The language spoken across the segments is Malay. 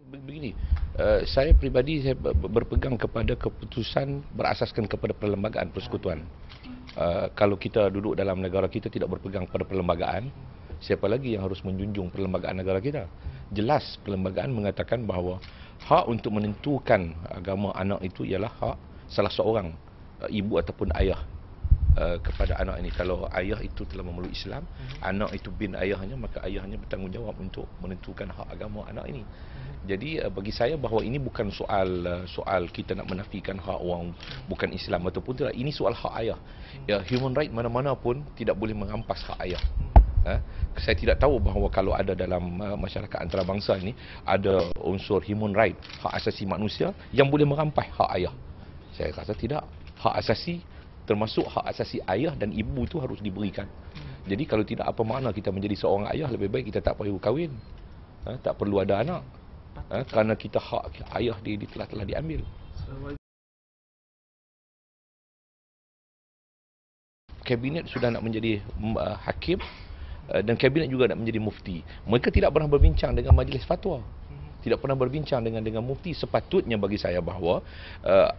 Begini, saya pribadi saya berpegang kepada keputusan berasaskan kepada perlembagaan persekutuan. Kalau kita duduk dalam negara kita tidak berpegang pada perlembagaan, siapa lagi yang harus menjunjung perlembagaan negara kita? Jelas perlembagaan mengatakan bahawa hak untuk menentukan agama anak itu ialah hak salah seorang ibu ataupun ayah kepada anak ini. Kalau ayah itu telah memeluk Islam, anak itu bin ayahnya, maka ayahnya bertanggungjawab untuk menentukan hak agama anak ini. Jadi bagi saya bahawa ini bukan soal kita nak menafikan hak orang bukan Islam ataupun tidak. Ini soal hak ayah. Ya, human right mana-mana pun tidak boleh merampas hak ayah. Saya tidak tahu bahawa kalau ada dalam masyarakat antarabangsa ini ada unsur human right, hak asasi manusia yang boleh merampas hak ayah. Saya rasa tidak. Hak asasi termasuk hak asasi ayah dan ibu itu harus diberikan. Jadi kalau tidak, apa makna kita menjadi seorang ayah? Lebih baik kita tak perlu kahwin, tak perlu ada anak, kerana kita hak ayah telah diambil. Kabinet sudah nak menjadi hakim dan kabinet juga nak menjadi mufti. Mereka tidak pernah berbincang dengan majlis fatwa, tidak pernah berbincang dengan mufti. Sepatutnya bagi saya bahawa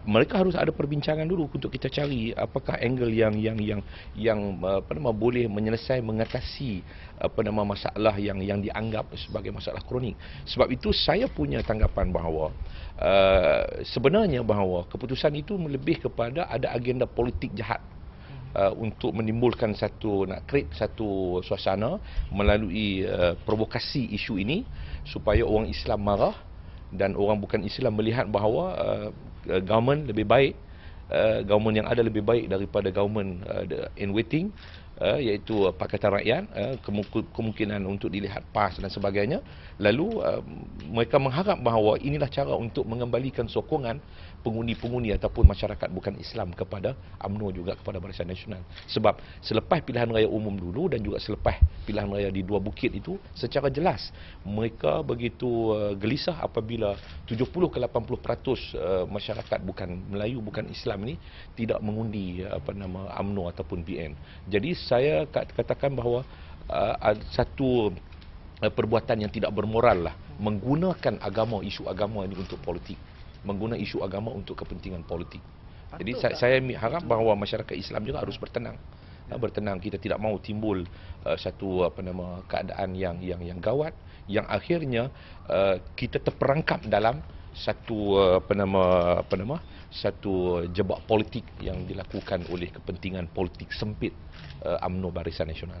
mereka harus ada perbincangan dulu untuk kita cari apakah angle yang boleh mengatasi masalah yang dianggap sebagai masalah kronik. Sebab itu saya punya tanggapan bahawa sebenarnya bahawa keputusan itu lebih kepada ada agenda politik jahat untuk menimbulkan create satu suasana melalui provokasi isu ini supaya orang Islam marah dan orang bukan Islam melihat bahawa government lebih baik, government yang ada lebih baik daripada government in waiting, iaitu Pakatan Rakyat, kemungkinan untuk dilihat PAS dan sebagainya. Lalu mereka mengharap bahawa inilah cara untuk mengembalikan sokongan pengundi-pengundi ataupun masyarakat bukan Islam kepada UMNO juga kepada Barisan Nasional. Sebab selepas pilihan raya umum dulu dan juga selepas pilihan raya di Dua Bukit itu, secara jelas mereka begitu gelisah apabila 70 ke 80% masyarakat bukan Melayu, bukan Islam ini tidak mengundi UMNO ataupun BN. Jadi saya katakan bahawa satu perbuatan yang tidak bermoral lah, menggunakan agama, isu agama ini untuk politik, menggunakan isu agama untuk kepentingan politik. Jadi saya harap bahawa masyarakat Islam juga harus bertenang. Bertenang, kita tidak mahu timbul satu keadaan yang gawat yang akhirnya kita terperangkap dalam satu satu jebak politik yang dilakukan oleh kepentingan politik sempit UMNO Barisan Nasional.